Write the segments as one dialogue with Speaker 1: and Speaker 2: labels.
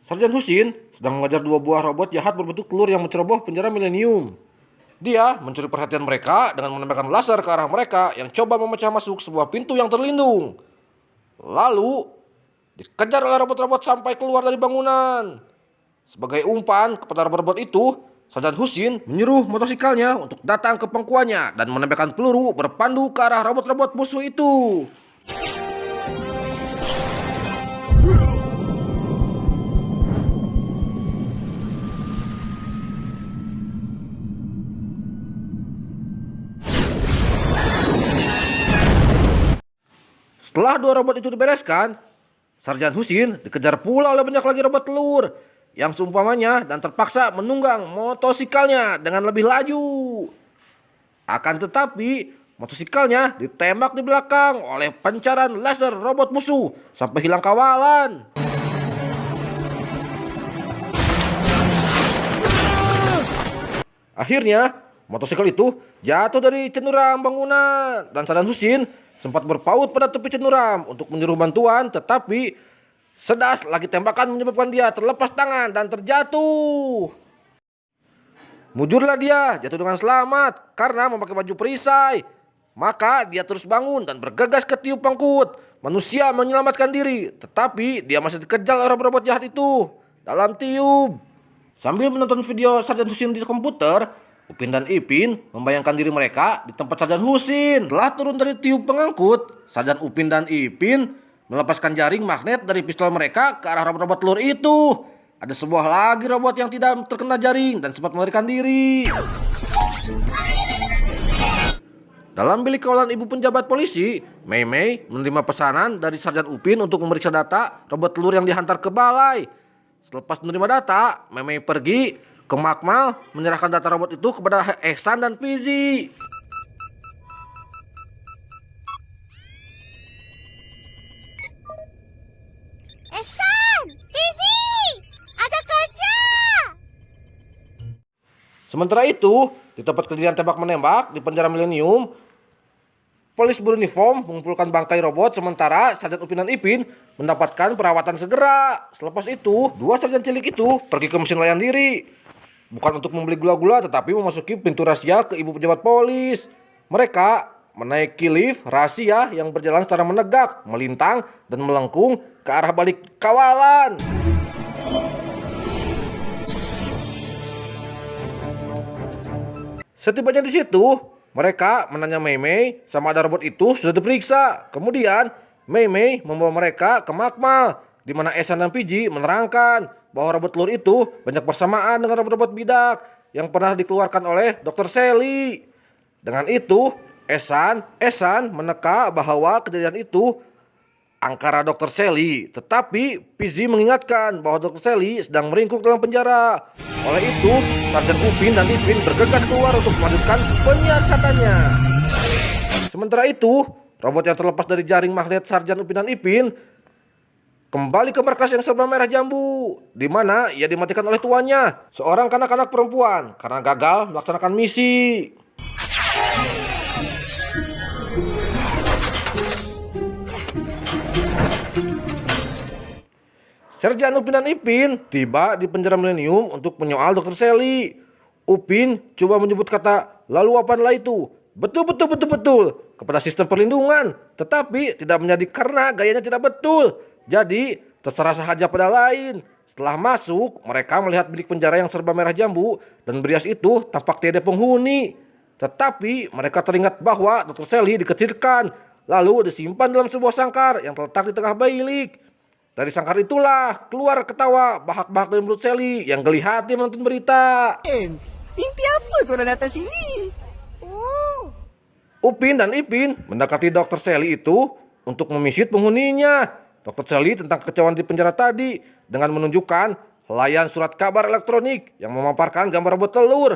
Speaker 1: Sarjan Husin sedang mengajar dua buah robot jahat berbentuk telur yang menceroboh penjara milenium. Dia mencuri perhatian mereka dengan menembakkan laser ke arah mereka yang coba memecah masuk sebuah pintu yang terlindung. Lalu, dikejar oleh robot-robot sampai keluar dari bangunan. Sebagai umpan kepada robot-robot itu, Sarjan Husin menyuruh motosikalnya untuk datang ke pangkuannya dan menembakkan peluru berpandu ke arah robot-robot musuh itu. Setelah dua robot itu dibereskan, Sarjan Husin dikejar pula oleh banyak lagi robot telur yang seumpamanya dan terpaksa menunggang motosikalnya dengan lebih laju. Akan tetapi, motosikalnya ditembak di belakang oleh pancaran laser robot musuh sampai hilang kawalan. Akhirnya, motosikal itu jatuh dari cenderam bangunan dan Sarjan Husin sempat berpaut pada tepi cenderam untuk menyuruh bantuan, tetapi sedas lagi tembakan menyebabkan dia terlepas tangan dan terjatuh. Mujurlah dia jatuh dengan selamat karena memakai baju perisai. Maka dia terus bangun dan bergegas ke tiup pangkut. Manusia menyelamatkan diri, tetapi dia masih dikejar oleh robot jahat itu dalam tiup. Sambil menonton video Sarjan Husin di komputer, Upin dan Ipin membayangkan diri mereka di tempat Sarjan Husin. Setelah turun dari tiup pengangkut, Sarjan Upin dan Ipin melepaskan jaring magnet dari pistol mereka ke arah robot-robot telur itu. Ada sebuah lagi robot yang tidak terkena jaring dan sempat melarikan diri. Dalam bilik kawalan ibu penjabat polisi, Mei Mei menerima pesanan dari Sarjan Upin untuk memeriksa data robot telur yang dihantar ke balai. Selepas menerima data, Mei Mei pergi ke Makmal menyerahkan data robot itu kepada Ehsan dan Fizi.
Speaker 2: Ehsan, Fizi, ada kerja.
Speaker 1: Sementara itu, di tempat kejadian tembak menembak di penjara milenium, polis beruniform mengumpulkan bangkai robot sementara Sarjan Upin dan Ipin mendapatkan perawatan segera. Selepas itu, dua sarjan cilik itu pergi ke mesin layan diri. Bukan untuk membeli gula-gula tetapi memasuki pintu rahasia ke ibu pejabat polis. Mereka menaiki lift rahasia yang berjalan secara menegak, melintang dan melengkung ke arah balik kawalan. Setibanya di situ, mereka menanya Mei Mei sama ada robot itu sudah diperiksa. Kemudian Mei Mei membawa mereka ke Makmal, di mana Ehsan dan Fiji menerangkan bahwa robot telur itu banyak persamaan dengan robot-robot bidak yang pernah dikeluarkan oleh Dr. Sally. Dengan itu, Ehsan meneka bahwa kejadian itu angkara Dr. Sally, tetapi Fiji mengingatkan bahwa Dr. Sally sedang meringkuk dalam penjara. Oleh itu, Sarjan Upin dan Ipin bergegas keluar untuk melanjutkan penyiasatannya. Sementara itu, robot yang terlepas dari jaring magnet Sarjan Upin dan Ipin kembali ke markas yang serba merah jambu, di mana ia dimatikan oleh tuannya, seorang kanak-kanak perempuan, karena gagal melaksanakan misi. Sarjan Upin dan Ipin tiba di penjara milenium untuk menyoal Dr. Sally. Upin coba menyebut kata lalu apalah itu betul kepada sistem perlindungan, tetapi tidak menjadi karena gayanya tidak betul. Jadi terserah saja pada lain. Setelah masuk, mereka melihat bilik penjara yang serba merah jambu dan berias itu tampak tiada penghuni. Tetapi mereka teringat bahwa Dr. Sally dikecilkan lalu disimpan dalam sebuah sangkar yang terletak di tengah bilik. Dari sangkar itulah keluar ketawa bahak-bahak dari mulut Sally yang geli hati menonton berita.
Speaker 3: Mimpi apa korang datang sini?
Speaker 1: Upin dan Ipin mendekati Dr. Sally itu untuk memisit penghuninya. Dr. Sally tentang kekecewaan di penjara tadi dengan menunjukkan helaian surat kabar elektronik yang memaparkan gambar robot telur.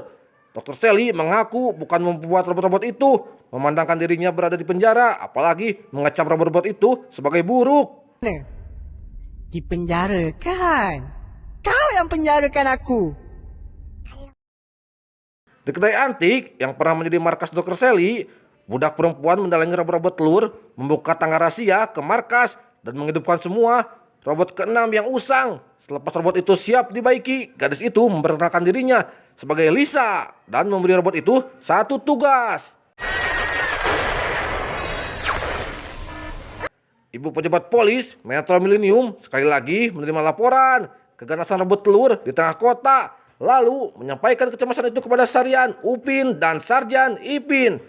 Speaker 1: Dr. Sally mengaku bukan membuat robot-robot itu, memandangkan dirinya berada di penjara, apalagi mengecap robot-robot itu sebagai buruk.
Speaker 3: Di penjara kan? Kau yang penjarakan aku.
Speaker 1: Di kedai antik yang pernah menjadi markas Dr. Sally, budak perempuan mendalangi robot-robot telur, membuka tangga rahasia ke markas dan menghidupkan semua robot keenam yang usang. Selepas robot itu siap dibaiki, gadis itu memperkenalkan dirinya sebagai Lisa dan memberi robot itu satu tugas. Ibu pejabat polis Metro Millennium sekali lagi menerima laporan keganasan robot telur di tengah kota, lalu menyampaikan kecemasan itu kepada Sarjan Upin dan Sarjan Ipin.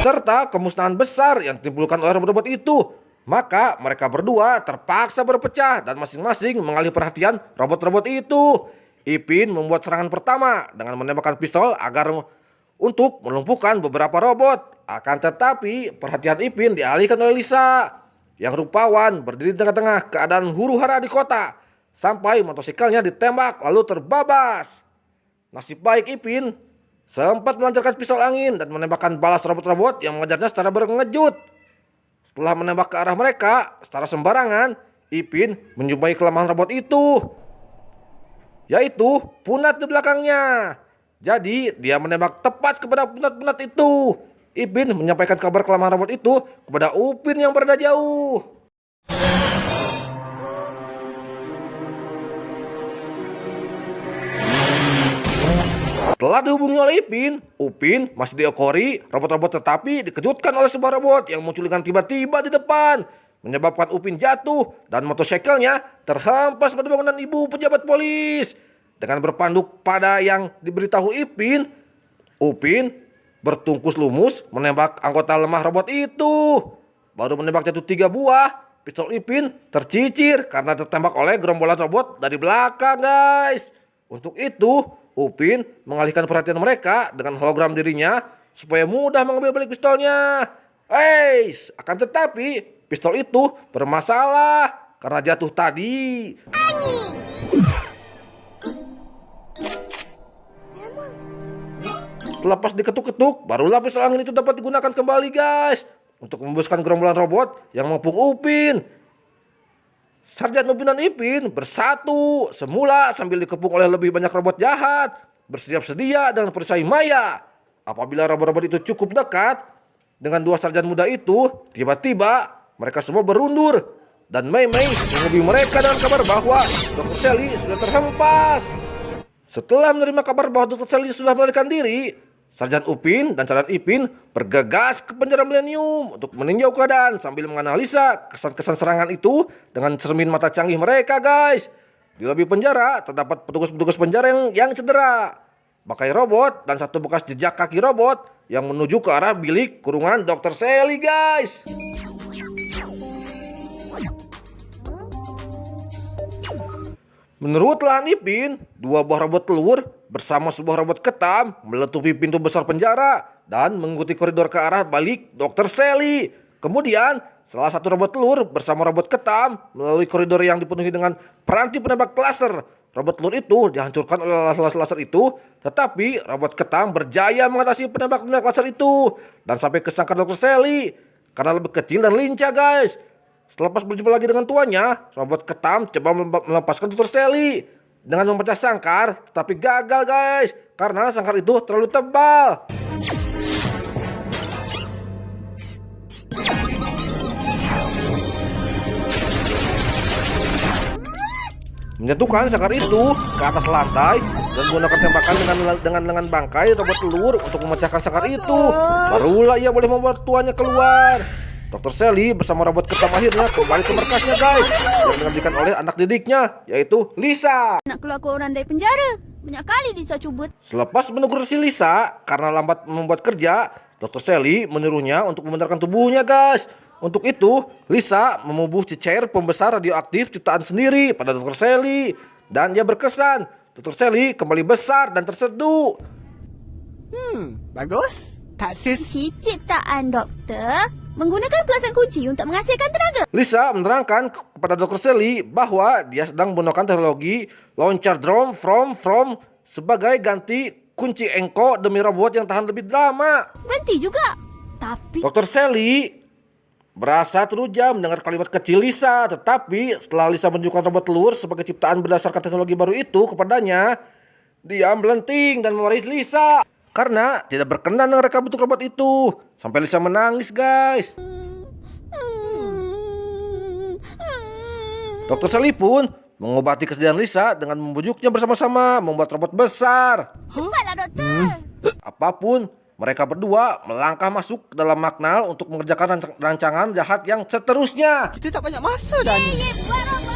Speaker 1: Serta kemusnahan besar yang ditimbulkan oleh robot-robot itu. Maka mereka berdua terpaksa berpecah dan masing-masing mengalih perhatian robot-robot itu. Ipin membuat serangan pertama dengan menembakkan pistol agar untuk melumpuhkan beberapa robot. Akan tetapi perhatian Ipin dialihkan oleh Lisa yang rupawan berdiri di tengah-tengah keadaan huru-hara di kota sampai motosikletnya ditembak lalu terbabas. Nasib baik Ipin sempat melancarkan pistol angin dan menembakkan balas robot-robot yang mengejarnya secara berkejut. Setelah menembak ke arah mereka secara sembarangan, Ipin menjumpai kelemahan robot itu, yaitu punat di belakangnya. Jadi dia menembak tepat kepada punat-punat itu. Ipin menyampaikan kabar kelemahan robot itu kepada Upin yang berada jauh. Setelah dihubungi oleh Ipin, Upin masih diekori robot-robot tetapi dikejutkan oleh sebuah robot yang muncul dengan tiba-tiba di depan, menyebabkan Upin jatuh dan motosikletnya terhempas pada bangunan ibu pejabat polis. Dengan berpandu pada yang diberitahu Ipin, Upin bertungkus lumus menembak anggota lemah robot itu. Baru menembak jatuh 3 buah, pistol Ipin tercicir karena tertembak oleh gerombolan robot dari belakang, guys. Untuk itu, Upin mengalihkan perhatian mereka dengan hologram dirinya supaya mudah mengambil balik pistolnya. Akan tetapi pistol itu bermasalah karena jatuh tadi. Selepas diketuk-ketuk, barulah pistol angin itu dapat digunakan kembali, guys, untuk membuskan gerombolan robot yang mengepung Upin. Sarjan Upin dan Ipin bersatu semula sambil dikepung oleh lebih banyak robot jahat, bersiap sedia dengan perisai maya. Apabila robot-robot itu cukup dekat dengan 2 sarjan muda itu, tiba-tiba mereka semua berundur dan Mei Mei menghubungi mereka dengan kabar bahwa Dr. Sally sudah terhempas. Setelah menerima kabar bahwa Dr. Sally sudah melarikan diri, Sarjan Upin dan Sarjan Ipin bergegas ke penjara Millennium untuk meninjau keadaan sambil menganalisa kesan-kesan serangan itu dengan cermin mata canggih mereka, guys. Di lobi penjara terdapat petugas-petugas penjara yang cedera, bangkai robot dan satu bekas jejak kaki robot yang menuju ke arah bilik kurungan Dr. Sally, guys. Menurut lahan Ipin, 2 buah robot telur bersama sebuah robot ketam meletupi pintu besar penjara dan mengikuti koridor ke arah balik Dr. Sally. Kemudian, salah satu robot telur bersama robot ketam melalui koridor yang dipenuhi dengan peranti penembak laser. Robot telur itu dihancurkan oleh laser itu, tetapi robot ketam berjaya mengatasi penembak laser itu dan sampai ke sangkar Dr. Sally karena lebih kecil dan lincah, guys. Selepas berjumpa lagi dengan tuannya, robot ketam coba melepaskan Dr. Sally dengan memecah sangkar, tetapi gagal, guys, karena sangkar itu terlalu tebal. Menjatuhkan sangkar itu ke atas lantai dan menggunakan tembakan dengan lengan bangkai robot telur untuk memecahkan sangkar itu. Barulah ia boleh membuat tuannya keluar. Dr. Sally bersama robot ketam akhirnya kembali ke markasnya, guys, yang digantikan oleh anak didiknya, yaitu Lisa.
Speaker 2: Nak keluar orang dari penjara. Banyak kali Lisa cubit.
Speaker 1: Selepas menegur si Lisa karena lambat membuat kerja, Dr. Sally menyuruhnya untuk membenarkan tubuhnya, guys. Untuk itu, Lisa memubuh cecair pembesar radioaktif ciptaan sendiri pada Dr. Sally. Dan dia berkesan. Dr. Sally kembali besar dan terseduh.
Speaker 3: Bagus. Tak
Speaker 2: Ciptaan doktor menggunakan pelasan kunci untuk menghasilkan tenaga.
Speaker 1: Lisa menerangkan kepada Dr. Sally bahwa dia sedang menggunakan teknologi launcher drone from sebagai ganti kunci engko demi robot yang tahan lebih lama.
Speaker 2: Berhenti juga. Tapi
Speaker 1: Dr. Sally berasa teruja mendengar kalimat kecil Lisa, tetapi setelah Lisa menunjukkan robot telur sebagai ciptaan berdasarkan teknologi baru itu kepadanya, dia melenting dan memarahi Lisa. Karena tidak berkenan dengan reka bentuk robot itu. Sampai Lisa menangis, guys. Dokter Sally pun mengobati kesedihan Lisa dengan membujuknya bersama-sama membuat robot besar.
Speaker 2: Cepatlah, doktor.
Speaker 1: Apapun, mereka berdua melangkah masuk ke dalam Maknal untuk mengerjakan rancangan jahat yang seterusnya.
Speaker 3: Kita tak banyak masa dah ni.
Speaker 2: Buat robot.